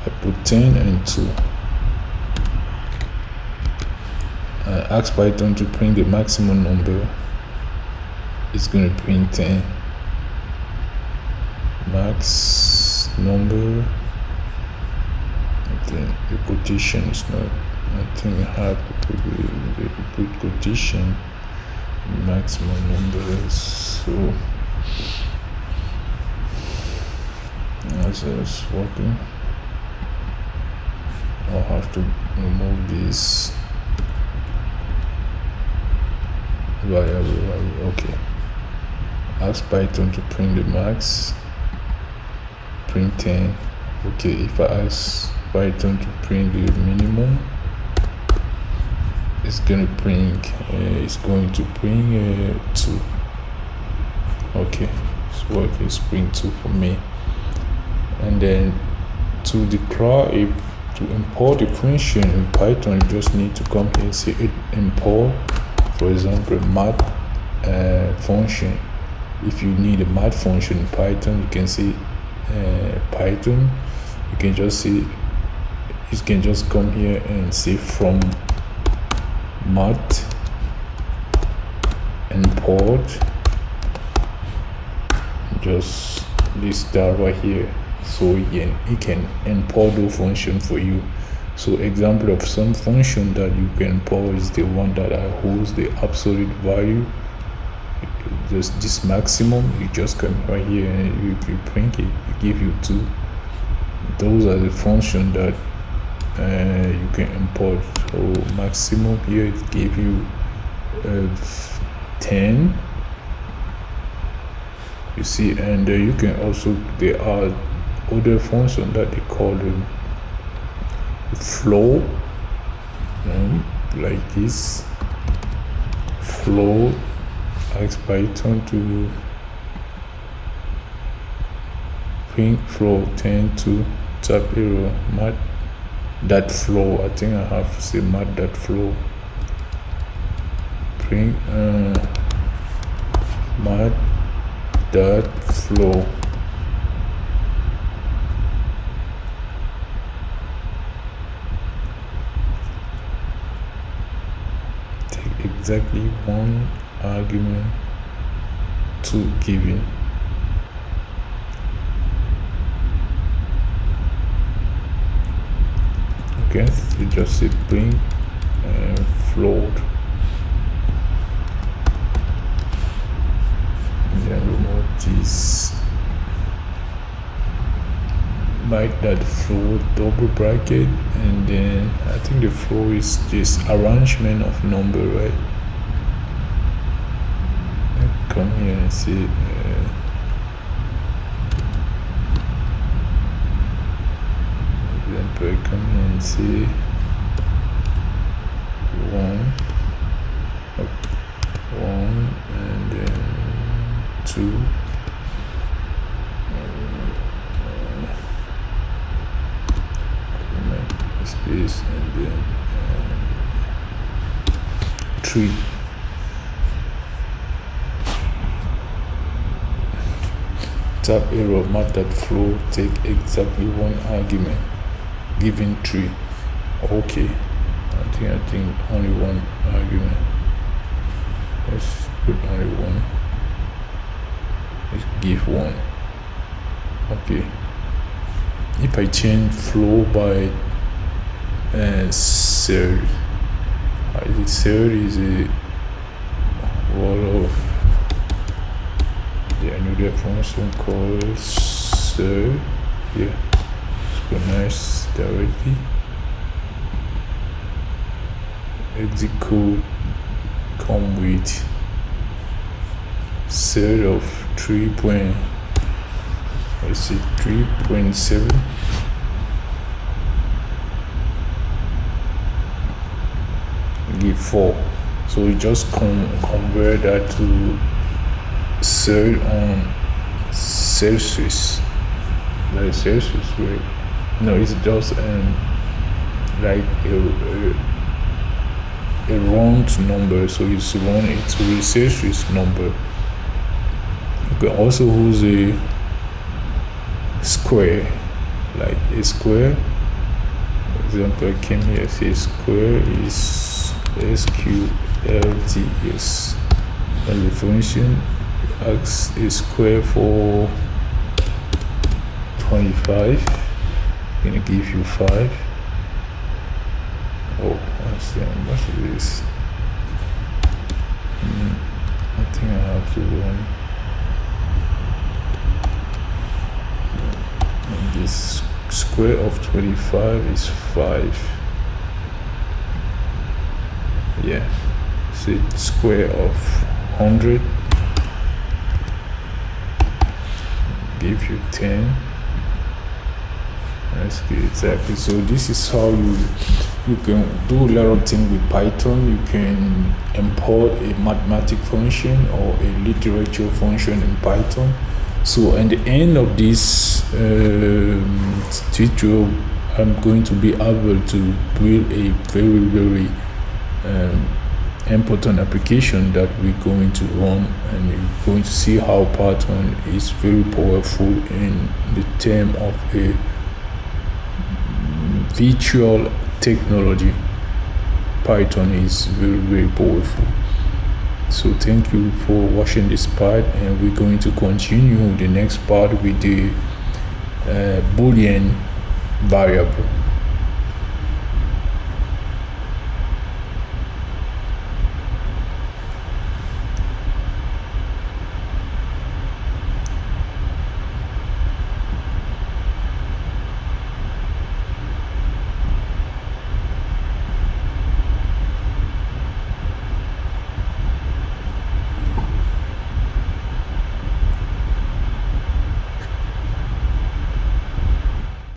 I put 10 and 2. I ask Python to print the maximum number. It's going to print 10. Max number. I think the quotation is not. I think I have to put quotation. Maximum numbers. So as it's working, I'll have to remove this variable. Okay. Ask Python to print the max. Print 10. Okay. If I ask Python to print the minimum, it's going to print 2. Okay, so it's print 2 for me. And then to declare to import the function in Python, you just need to come here and say import, for example, math function. If you need a math function in Python, you can say Python. You can just come here and say from math import, just list that right here, so it can import the function for you. So example of some function that you can import is the one that holds the absolute value, just this maximum. You just come right here and you print it, it give you 2. Those are the function that you can import. So maximum here, it give you 10. You see, and you can also, there are other functions that they call them flow, like this flow. Ask Python to print flow 10 to tab arrow math that flow. I think I have to say math that flow. Print math that flow. Take exactly one argument to given. Okay, you just say print float, and then remove this, make that flow double bracket, and then I think the flow is just arrangement of number, right? Come here and see come here and see 1 and then 2 space, and then 3. Tab arrow math that flow, take exactly one argument, given 3. Okay, I think only one argument. Let's put only one. Let's give 1. Okay. If I change flow by cell, cell is a wall of another function called cell. Yeah, nice directly. Execute come with set of 3.7. Give 4. So we just convert that to cell on Celsius. Like Celsius, right? No, it's just like a round number, so it's round into a Celsius number. You can also use a square, like a square example, I came here, say square is sqlts, and the function asks a square for 25. I'm gonna give you 5. Oh, what's this? I think I have to run. And this square of 25 is 5. Yeah. So square of 100 give you 10. That's good, exactly. So this is how you can do a lot of things with Python. You can import a mathematical function or a literature function in Python. So at the end of this tutorial, I'm going to be able to build a very important application that we're going to run, and you're going to see how Python is very powerful in the term of a virtual technology. Python is very powerful. So thank you for watching this part, and we're going to continue the next part with the Boolean variable.